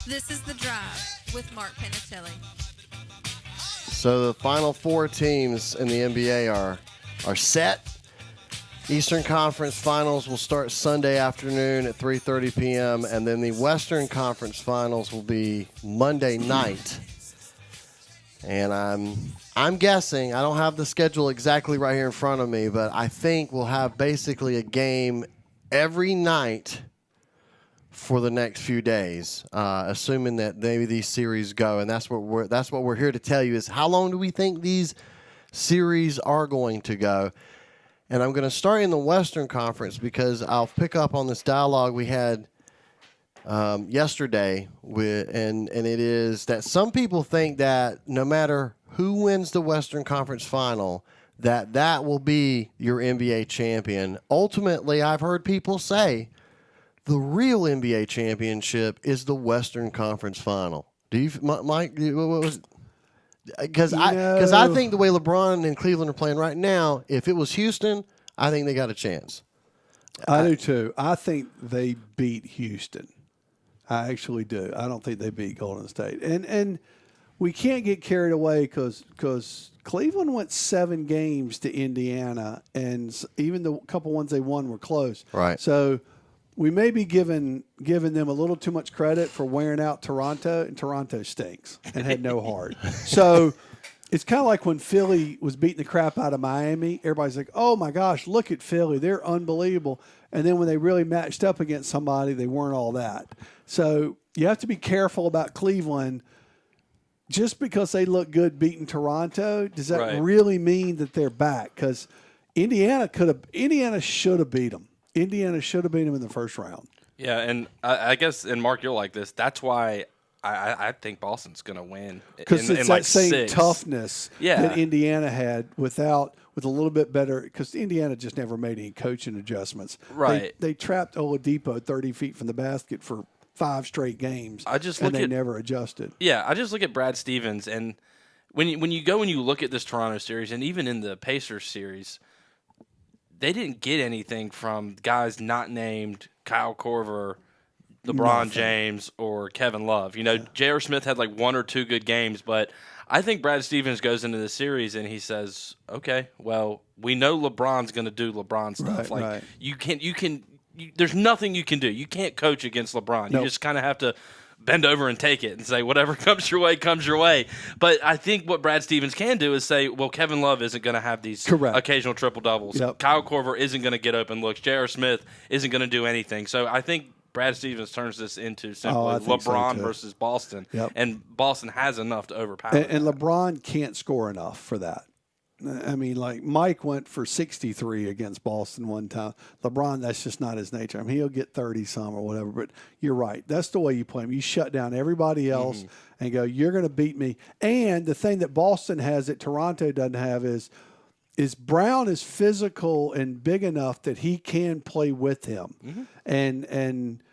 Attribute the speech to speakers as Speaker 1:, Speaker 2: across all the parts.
Speaker 1: This is The Drive with Mark Panatelli.
Speaker 2: So the final four teams in the NBA are set. Eastern Conference Finals will start Sunday afternoon at 3:30 p.m. and then the Western Conference Finals will be Monday night. And I'm guessing, I don't have the schedule exactly right here in front of me, but I think we'll have basically a game every night for the next few days, assuming that maybe these series go. And that's what we're here to tell you is how long do we think these series are going to go. And I'm going to start in the Western Conference because I'll pick up on this dialogue we had yesterday, and it is that some people think that no matter who wins the Western Conference Final, that will be your NBA champion. Ultimately, I've heard people say the real NBA championship is the Western Conference Final. Do you, Mike? Because I think the way LeBron and Cleveland are playing right now, if it was Houston, I think they got a chance.
Speaker 3: I do too. I think they beat Houston. I actually do. I don't think they beat Golden State. And we can't get carried away because Cleveland went 7 games to Indiana, and even the couple ones they won were close.
Speaker 2: Right.
Speaker 3: So we may be giving them a little too much credit for wearing out Toronto, and Toronto stinks and had no heart. So it's kind of like when Philly was beating the crap out of Miami. Everybody's like, oh, my gosh, look at Philly. They're unbelievable. And then when they really matched up against somebody, they weren't all that. So you have to be careful about Cleveland. Just because they look good beating Toronto, does that really mean that they're back? Because Indiana should have beat them. Indiana should have beat them in the first round.
Speaker 4: Yeah, and I guess, and Mark, you'll like this. That's why I think Boston's going to win.
Speaker 3: Because it's
Speaker 4: like
Speaker 3: that same
Speaker 4: 6.
Speaker 3: toughness
Speaker 4: Yeah.
Speaker 3: that Indiana had with a little bit better. Because Indiana just never made any coaching adjustments.
Speaker 4: Right.
Speaker 3: They trapped Oladipo 30 feet from the basket for 5 straight games. They never adjusted.
Speaker 4: Yeah, I just look at Brad Stevens, and when you go and you look at this Toronto series, and even in the Pacers series, they didn't get anything from guys not named Kyle Korver, LeBron James, or Kevin Love. J.R. Smith had like 1 or 2 good games, but I think Brad Stevens goes into the series and he says, okay, well, we know LeBron's going to do LeBron stuff. There's nothing you can do. You can't coach against LeBron.
Speaker 3: Nope.
Speaker 4: You just kind of have to bend over and take it and say whatever comes your way, comes your way. But I think what Brad Stevens can do is say, well, Kevin Love isn't going to have these occasional triple-doubles.
Speaker 3: Yep.
Speaker 4: Kyle Korver isn't going to get open looks. J.R. Smith isn't going to do anything. So I think Brad Stevens turns this into simply LeBron versus Boston.
Speaker 3: Yep.
Speaker 4: And Boston has enough to overpower
Speaker 3: and LeBron can't score enough for that. I mean, like Mike went for 63 against Boston one time. LeBron, that's just not his nature. I mean, he'll get 30-some or whatever, but you're right. That's the way you play him. You shut down everybody else and go, you're going to beat me. And the thing that Boston has that Toronto doesn't have is Brown is physical and big enough that he can play with him. And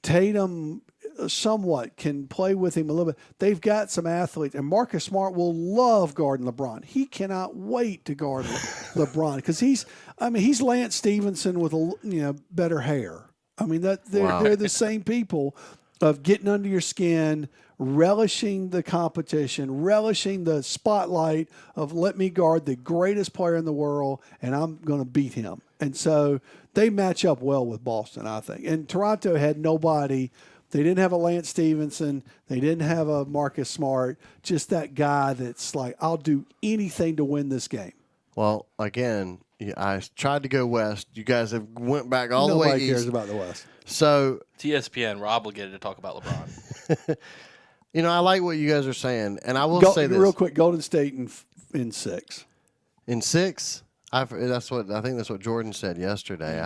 Speaker 3: Tatum somewhat can play with him a little bit. They've got some athletes, and Marcus Smart will love guarding LeBron. He cannot wait to guard LeBron because he's Lance Stevenson with better hair. I mean they're the same people of getting under your skin, relishing the competition, relishing the spotlight of let me guard the greatest player in the world, and I'm going to beat him. And so they match up well with Boston, I think. And Toronto had nobody. They didn't have a Lance Stevenson. They didn't have a Marcus Smart. Just that guy that's like, I'll do anything to win this game.
Speaker 2: Well, again, I tried to go west. You guys have went back all the way east.
Speaker 3: Nobody cares about the West.
Speaker 2: So
Speaker 4: ESPN, we're obligated to talk about LeBron.
Speaker 2: I like what you guys are saying, and I will say this
Speaker 3: real quick: Golden State in 6.
Speaker 2: In 6, I think that's what Jordan said yesterday.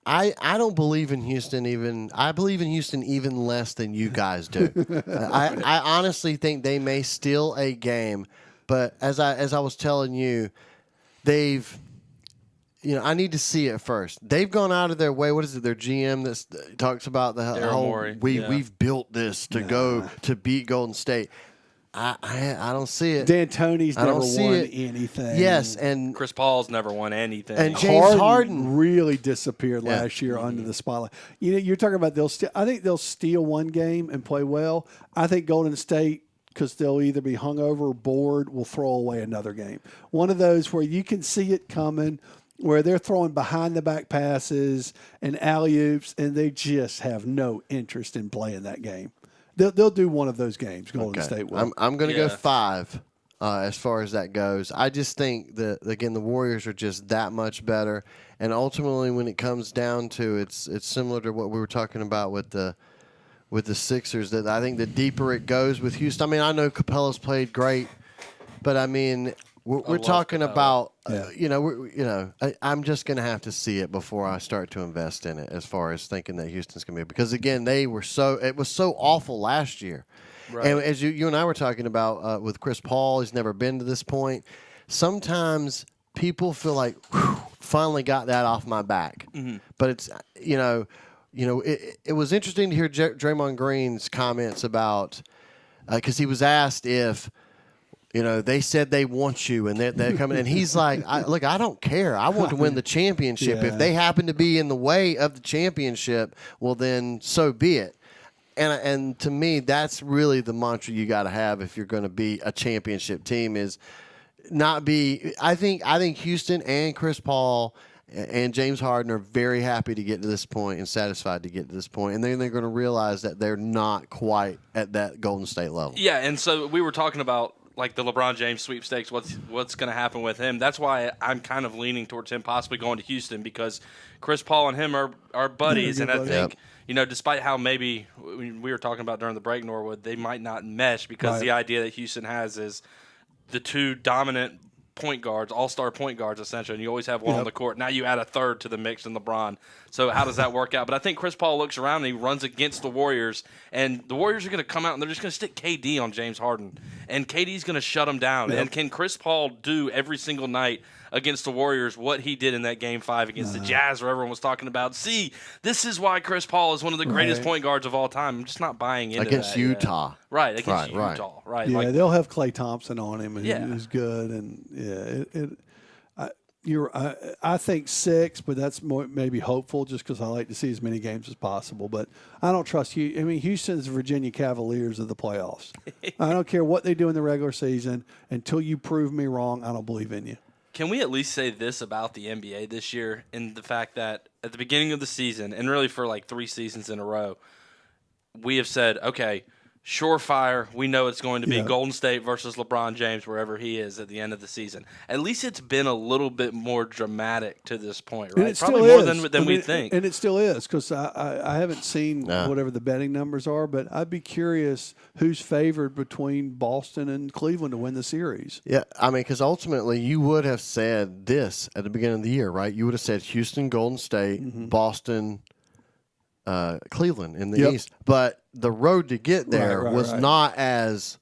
Speaker 2: I don't believe in Houston even. I believe in Houston even less than you guys do. I honestly think they may steal a game, but as I was telling you, they've. I need to see it first. They've gone out of their way. What is it? Their GM that talks about the whole we've built this to go to beat Golden State. I don't see it.
Speaker 3: D'Antoni's
Speaker 2: I
Speaker 3: never
Speaker 2: don't see
Speaker 3: won
Speaker 2: it.
Speaker 3: anything.
Speaker 2: Yes, and
Speaker 4: Chris Paul's never won anything.
Speaker 2: And James Harden
Speaker 3: really disappeared
Speaker 2: Yeah.
Speaker 3: last year under the spotlight. You know, you're talking about I think they'll steal one game and play well. I think Golden State, because they'll either be hungover or bored, will throw away another game. One of those where you can see it coming, where they're throwing behind the back passes and alley-oops, and they just have no interest in playing that game. They'll do one of those games. Golden State will.
Speaker 2: I'm going to go 5 as far as that goes. I just think that, again, the Warriors are just that much better. And ultimately, when it comes down to it's similar to what we were talking about with the Sixers, that I think the deeper it goes with Houston. I mean, I know Capella's played great, but I mean, we're talking about, I'm just going to have to see it before I start to invest in it as far as thinking that Houston's going to be. Because, again, it was so awful last year. Right. And as you and I were talking about with Chris Paul, he's never been to this point. Sometimes people feel like, whew, finally got that off my back. Mm-hmm. But it's, it was interesting to hear Draymond Green's comments about, because he was asked if, they said they want you and they're coming. And he's like, look, I don't care. I want to win the championship. Yeah. If they happen to be in the way of the championship, well, then so be it. And to me, that's really the mantra you got to have if you're going to be a championship team is not be. I think Houston and Chris Paul and James Harden are very happy to get to this point and satisfied to get to this point. And then they're going to realize that they're not quite at that Golden State level.
Speaker 4: Yeah, and so we were talking about like the LeBron James sweepstakes, what's going to happen with him. That's why I'm kind of leaning towards him possibly going to Houston because Chris Paul and him are buddies. And I think, despite how maybe we were talking about during the break, Norwood, they might not mesh because the idea that Houston has is the two dominant point guards, all-star point guards, essentially, and you always have one on the court. Now you add a third to the mix in LeBron. So how does that work out? But I think Chris Paul looks around and he runs against the Warriors, and the Warriors are going to come out and they're just going to stick KD on James Harden, and KD's going to shut him down. And can Chris Paul do every single night against the Warriors what he did in that Game 5 against the Jazz where everyone was talking about, see, this is why Chris Paul is one of the greatest point guards of all time. I'm just not buying into
Speaker 2: against
Speaker 4: that
Speaker 2: Utah.
Speaker 4: Yet. Right, against Utah. Right.
Speaker 3: Yeah, they'll have Klay Thompson on him, and he's good. And, I think 6, but that's maybe hopeful just because I like to see as many games as possible. But I don't trust you. I mean, Houston's the Virginia Cavaliers of the playoffs. I don't care what they do in the regular season. Until you prove me wrong, I don't believe in you.
Speaker 4: Can we at least say this about the NBA this year in the fact that at the beginning of the season, and really for like 3 seasons in a row, we have said, okay, surefire, we know it's going to be Golden State versus LeBron James wherever he is at the end of the season. At least it's been a little bit more dramatic to this point, right?
Speaker 3: Probably
Speaker 4: more than we think.
Speaker 3: And it still is because I haven't seen whatever the betting numbers are, but I'd be curious who's favored between Boston and Cleveland to win the series.
Speaker 2: Yeah, I mean, because ultimately you would have said this at the beginning of the year, right? You would have said Houston, Golden State, Boston, Cleveland in the East, but the road to get there was not as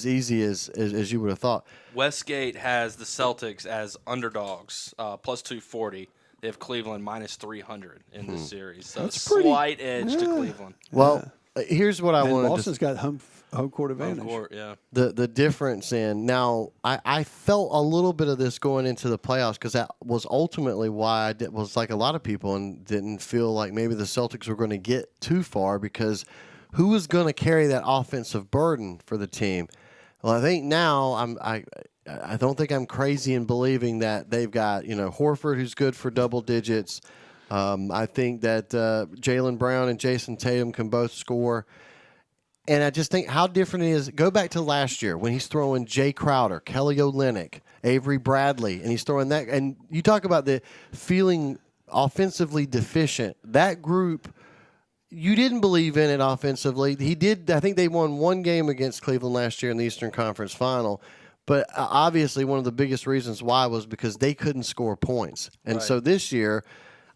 Speaker 2: easy as you would have thought.
Speaker 4: Westgate has the Celtics as underdogs, plus 240. They have Cleveland minus 300 in this series, so that's a slight edge to Cleveland.
Speaker 2: Well, here's what I wanted.
Speaker 3: Boston's got home court advantage.
Speaker 4: Home court, yeah.
Speaker 2: The difference in now, I felt a little bit of this going into the playoffs because that was ultimately why I was like a lot of people and didn't feel like maybe the Celtics were going to get too far because who was going to carry that offensive burden for the team? Well, I think now I don't think I'm crazy in believing that they've got Horford who's good for double digits. I think that Jaylen Brown and Jason Tatum can both score. And I just think how different it is. Go back to last year when he's throwing Jay Crowder, Kelly Olynyk, Avery Bradley, and he's throwing that. And you talk about the feeling offensively deficient. That group, you didn't believe in it offensively. He did. I think they won one game against Cleveland last year in the Eastern Conference Final. But obviously one of the biggest reasons why was because they couldn't score points. And so this year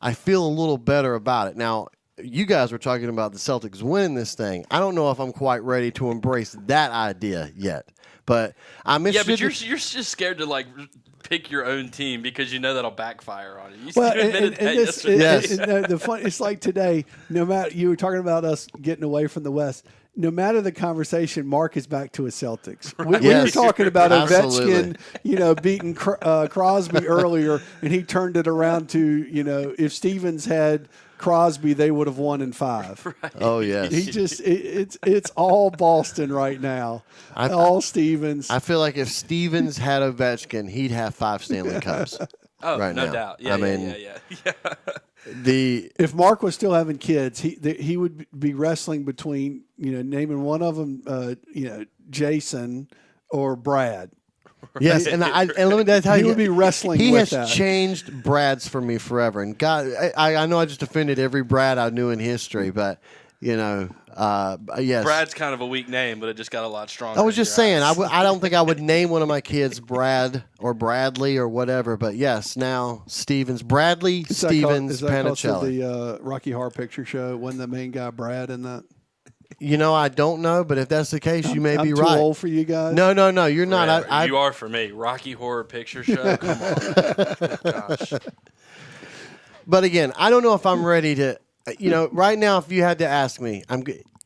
Speaker 2: I feel a little better about it. Now, you guys were talking about the Celtics winning this thing. I don't know if I'm quite ready to embrace that idea yet. But I'm interested.
Speaker 4: Yeah, but you're just scared to like pick your own team because you know that'll backfire on you.
Speaker 3: Well,
Speaker 4: admitted that yesterday.
Speaker 2: Yes.
Speaker 3: the fun, it's like today. No matter you were talking about us getting away from the West. No matter the conversation, Mark is back to his Celtics. We were
Speaker 2: Yes.
Speaker 3: talking about
Speaker 2: Absolutely.
Speaker 3: Ovechkin, beating Crosby earlier, and he turned it around to, if Stevens had Crosby, they would have won in 5.
Speaker 4: Right.
Speaker 2: Oh, yes.
Speaker 3: He just it's all Boston right now. All Stevens.
Speaker 2: I feel like if Stevens had Ovechkin, he'd have 5 Stanley Cups.
Speaker 4: Oh,
Speaker 2: right
Speaker 4: no
Speaker 2: now.
Speaker 4: doubt. Yeah,
Speaker 2: I mean,
Speaker 4: yeah.
Speaker 3: If Mark was still having kids, he would be wrestling between naming one of them, Jason or Brad.
Speaker 2: Yes, and let me tell
Speaker 3: He
Speaker 2: you,
Speaker 3: would be wrestling
Speaker 2: he
Speaker 3: with
Speaker 2: has
Speaker 3: that.
Speaker 2: changed Brads for me forever. And God, I know I just offended every Brad I knew in history, but yes.
Speaker 4: Brad's kind of a weak name, but it just got a lot stronger.
Speaker 2: I was
Speaker 4: in
Speaker 2: just
Speaker 4: your
Speaker 2: saying,
Speaker 4: eyes.
Speaker 2: I don't think I would name one of my kids Brad or Bradley or whatever, but yes, now Stevens, Bradley, Stevens,
Speaker 3: Is that cause of
Speaker 2: Panicelli.
Speaker 3: the Rocky Horror Picture Show? Wasn't the main guy Brad in that?
Speaker 2: I don't know, but if that's the case, you may
Speaker 3: I'm
Speaker 2: be
Speaker 3: too
Speaker 2: right.
Speaker 3: old for you guys.
Speaker 2: No, you're not.
Speaker 4: Forever. You are for me. Rocky Horror Picture Show. Come on. Gosh.
Speaker 2: But again, I don't know if I'm ready to. Right now, if you had to ask me,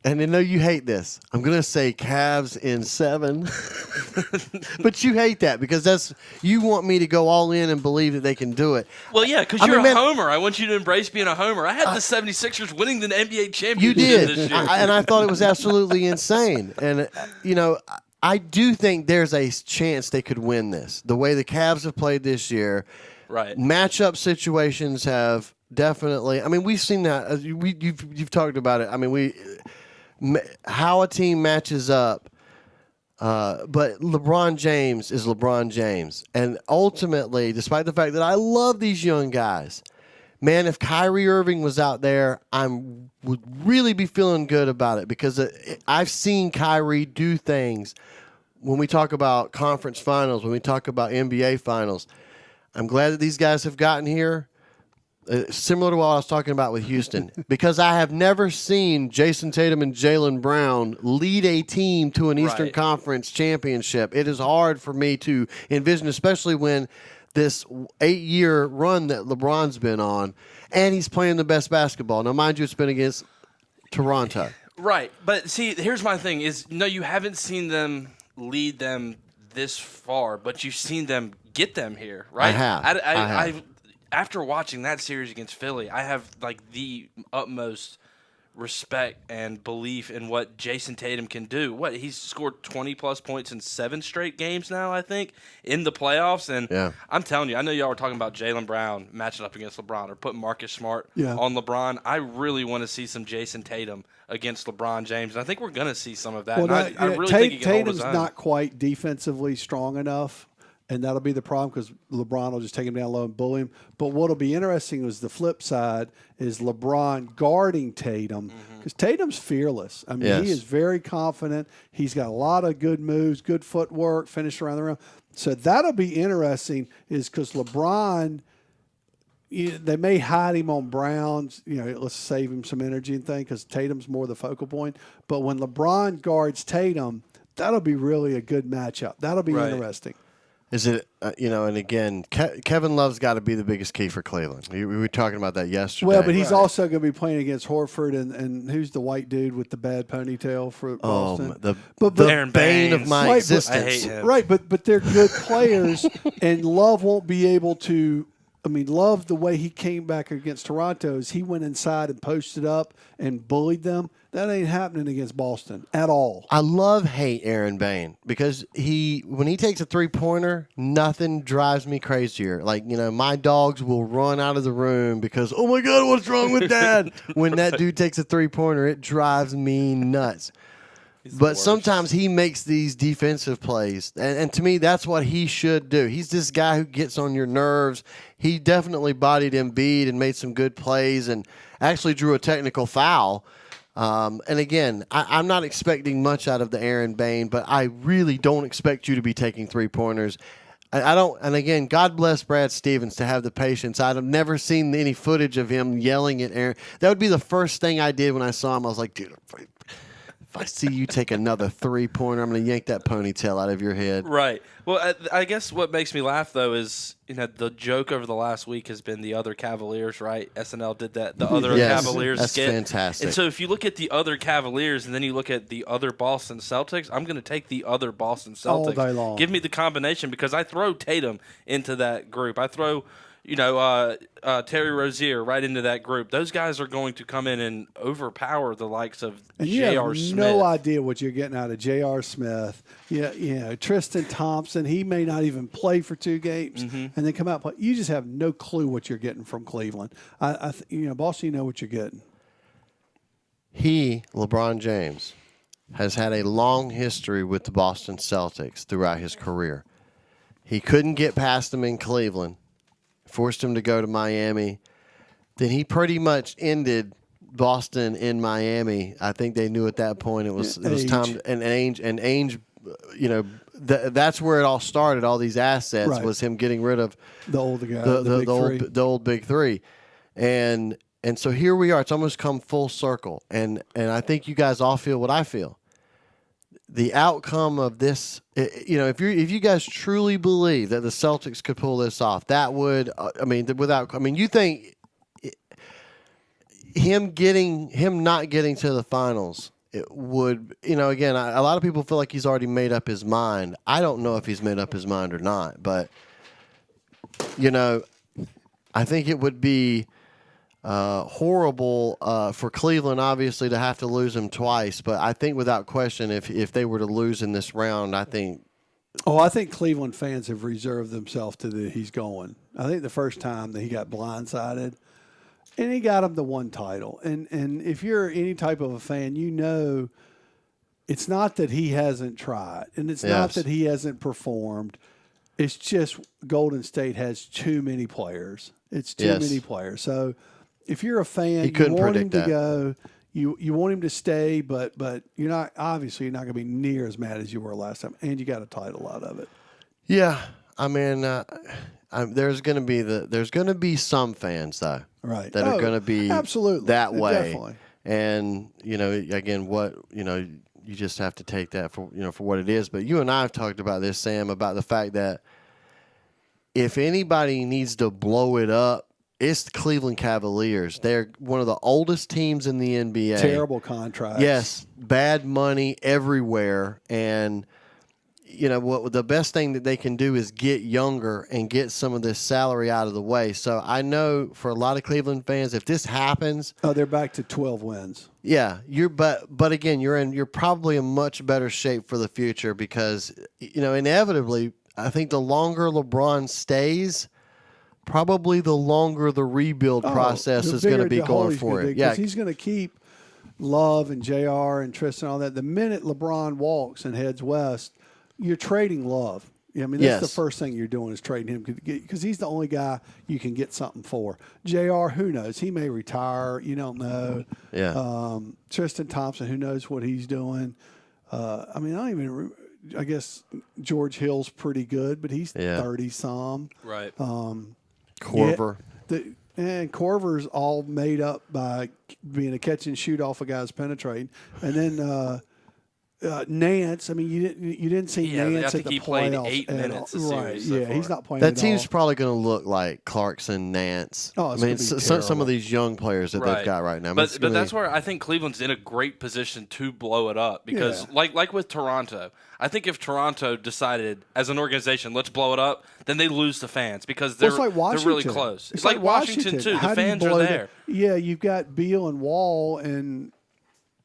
Speaker 2: and I know you hate this. I'm gonna say Cavs in 7, but you hate that because you want me to go all in and believe that they can do it.
Speaker 4: Well, yeah, because you're a homer. I want you to embrace being a homer. I had the 76ers winning the NBA championship
Speaker 2: You did,
Speaker 4: this year.
Speaker 2: and I thought it was absolutely insane. And I do think there's a chance they could win this. The way the Cavs have played this year,
Speaker 4: Right.
Speaker 2: matchup situations have definitely. I mean, we've seen that. You've talked about it. I mean, how a team matches up. But LeBron James is LeBron James. And ultimately, despite the fact that I love these young guys, man, if Kyrie Irving was out there, I would really be feeling good about it because I've seen Kyrie do things when we talk about conference finals, when we talk about NBA finals. I'm glad that these guys have gotten here. Similar to what I was talking about with Houston, because I have never seen Jason Tatum and Jaylen Brown lead a team to an Eastern
Speaker 4: Right.
Speaker 2: Conference championship. It is hard for me to envision, especially when this 8-year run that LeBron's been on, and he's playing the best basketball. Now, mind you, it's been against Toronto.
Speaker 4: Right. But see, here's my thing is, no, you haven't seen them lead them this far, but you've seen them get them here, right?
Speaker 2: I have. I have.
Speaker 4: After watching that series against Philly, I have like the utmost respect and belief in what Jason Tatum can do. He's scored 20-plus points in 7 straight games now, I think, in the playoffs. And
Speaker 2: Yeah.
Speaker 4: I'm telling you, I know y'all were talking about Jaylen Brown matching up against LeBron or putting Marcus Smart
Speaker 3: Yeah.
Speaker 4: on LeBron. I really want to see some Jason Tatum against LeBron James. And I think we're going to see some of that.
Speaker 3: Well,
Speaker 4: And I really think he can hold his
Speaker 3: Tatum's
Speaker 4: own.
Speaker 3: not quite defensively strong enough, and that'll be the problem because LeBron will just take him down low and bully him. But what'll be interesting is the flip side is LeBron guarding Tatum because Tatum's fearless. I mean,
Speaker 2: Yes.
Speaker 3: he is very confident. He's got a lot of good moves, good footwork, finish around the rim. So that'll be interesting is because LeBron – they may hide him on Browns, let's save him some energy and thing because Tatum's more the focal point. But when LeBron guards Tatum, that'll be really a good matchup. That'll be
Speaker 4: Right.
Speaker 3: interesting.
Speaker 2: Is it, and again, Kevin Love's got to be the biggest key for Cleveland. We were talking about that yesterday.
Speaker 3: Well, but he's also going to be playing against Horford and who's the white dude with the bad ponytail for Boston?
Speaker 2: The
Speaker 4: Aaron
Speaker 2: bane of
Speaker 4: Baines.
Speaker 2: my
Speaker 3: Right, but-
Speaker 2: existence.
Speaker 4: I hate him.
Speaker 3: Right, but they're good players, and Love won't be able to. I mean, Love, the way he came back against Toronto is he went inside and posted up and bullied them. That ain't happening against Boston at all.
Speaker 2: I hate Aaron Bain because when he takes a 3-pointer, nothing drives me crazier. Like, my dogs will run out of the room because, oh my God, what's wrong with Dad? When that dude takes a 3-pointer, it drives me nuts. But sometimes he makes these defensive plays, and to me, that's what he should do. He's this guy who gets on your nerves. He definitely bodied Embiid and made some good plays and actually drew a technical foul. And again, I'm not expecting much out of the Aaron Bain, but I really don't expect you to be taking 3-pointers I don't, and again, God bless Brad Stevens to have the patience. I've never seen any footage of him yelling at Aaron. That would be the first thing I did when I saw him. I was like, dude, if I see you take another 3-pointer, I'm going to yank that ponytail out of your head.
Speaker 4: Right. Well, I guess what makes me laugh, though, is, the joke over the last week has been the other Cavaliers, right? SNL did that, the other
Speaker 2: Yes,
Speaker 4: Cavaliers
Speaker 2: that's
Speaker 4: skit.
Speaker 2: fantastic.
Speaker 4: And so if you look at the other Cavaliers and then you look at the other Boston Celtics, I'm going to take the other Boston Celtics.
Speaker 3: All day long.
Speaker 4: Give me the combination, because I throw Tatum into that group. I throw Terry Rozier right into that group. Those guys are going to come in and overpower the likes of J.R. Smith.
Speaker 3: No idea what you're getting out of J.R. Smith. Yeah, Tristan Thompson. He may not even play for 2 games, and then come out. You just have no clue what you're getting from Cleveland. Boston, you know what you're getting.
Speaker 2: LeBron James, has had a long history with the Boston Celtics throughout his career. He couldn't get past them in Cleveland. Forced him to go to Miami. Then he pretty much ended Boston in Miami. I think they knew at that point it was time. And Ainge, that's where it all started. All these assets was him getting rid of
Speaker 3: the older guy,
Speaker 2: the old big three, and so here we are. It's almost come full circle, and I think you guys all feel what I feel. The outcome of this, if you guys truly believe that the Celtics could pull this off, that would, you think him not getting to the finals, it would, again, a lot of people feel like he's already made up his mind. I don't know if he's made up his mind or not, but, I think it would be horrible for Cleveland, obviously, to have to lose him twice. But I think without question, if they were to lose in this round, I think
Speaker 3: Cleveland fans have reserved themselves to he's going. I think the first time that he got blindsided, and he got him the one title. And if you're any type of a fan, it's not that he hasn't tried, and it's not that he hasn't performed. It's just Golden State has too many players. It's too many players. So if you're a fan, you want him to go. You want him to stay, but you're not going to be near as mad as you were last time, and you got a title out of it.
Speaker 2: Yeah, there's going to be some fans though,
Speaker 3: right,
Speaker 2: that are going to be
Speaker 3: absolutely
Speaker 2: that way.
Speaker 3: Definitely.
Speaker 2: And again, you just have to take that for what it is. But you and I have talked about this, Sam, about the fact that if anybody needs to blow it up, it's the Cleveland Cavaliers. They're one of the oldest teams in the NBA.
Speaker 3: Terrible contracts.
Speaker 2: Yes, bad money everywhere. And, what the best thing that they can do is get younger and get some of this salary out of the way. So I know for a lot of Cleveland fans, if this happens,
Speaker 3: they're back to 12 wins.
Speaker 2: Yeah, but again, you're probably in much better shape for the future because, inevitably, I think the longer LeBron stays, probably the longer the rebuild process is going to be going for it. Yeah,
Speaker 3: he's going to keep Love and JR and Tristan and all that. The minute LeBron walks and heads west, you're trading Love. That's the first thing you're doing is trading him because he's the only guy you can get something for. JR, who knows? He may retire. You don't know.
Speaker 2: Yeah.
Speaker 3: Tristan Thompson, who knows what he's doing? I guess George Hill's pretty good, but he's 30-some.
Speaker 4: Right.
Speaker 2: Korver.
Speaker 3: And Korver's all made up by being a catch and shoot off a guy's penetrating. And then Nance, you didn't see Nance
Speaker 4: I think
Speaker 3: at the
Speaker 4: he played
Speaker 3: playoffs
Speaker 4: 8 minutes.
Speaker 3: Right? So he's not playing.
Speaker 2: That team's probably going to look like Clarkson, Nance.
Speaker 3: Oh,
Speaker 2: some of these young players that they've got right now.
Speaker 4: But that's where I think Cleveland's in a great position to blow it up because, like with Toronto, I think if Toronto decided as an organization, let's blow it up, then they lose the fans because they're really close. It's like Washington too. The fans are there.
Speaker 3: Yeah, you've got Beal and Wall and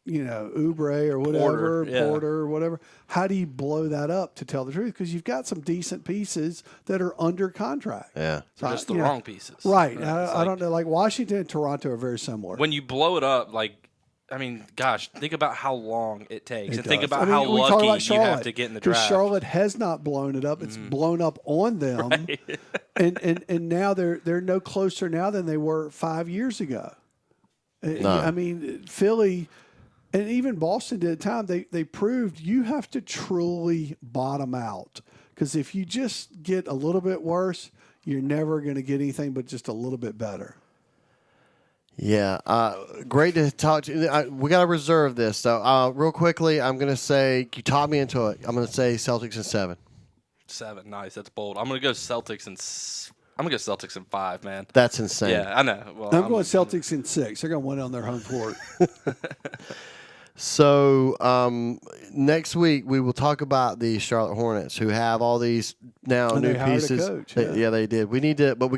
Speaker 3: Oubre or whatever, Porter or whatever. How do you blow that up, to tell the truth? Because you've got some decent pieces that are under contract.
Speaker 2: Yeah.
Speaker 4: So just the wrong pieces.
Speaker 3: Right. I don't know. Like Washington and Toronto are very similar.
Speaker 4: When you blow it up, think about how long it takes. Think about how lucky you have to get in the draft.
Speaker 3: Because Charlotte has not blown it up. It's blown up on them. Right. and now they're no closer now than they were 5 years ago.
Speaker 2: No.
Speaker 3: Philly... And even Boston did at the time, they proved you have to truly bottom out Because if you just get a little bit worse, you're never going to get anything but just a little bit better.
Speaker 2: Yeah, great to talk to you. We got to reserve this. So real quickly, I'm going to say, you taught me into it. I'm going to say Celtics in 7.
Speaker 4: 7, nice. That's bold. I'm gonna go Celtics in 5, man.
Speaker 2: That's insane.
Speaker 4: Yeah, I know. Well,
Speaker 3: I'm going Celtics in 6. They're going to win on their home court.
Speaker 2: So next week we will talk about the Charlotte Hornets, who have all these now
Speaker 3: And
Speaker 2: new
Speaker 3: they hired a
Speaker 2: pieces.
Speaker 3: coach,
Speaker 2: Yeah, they did. We need to, but we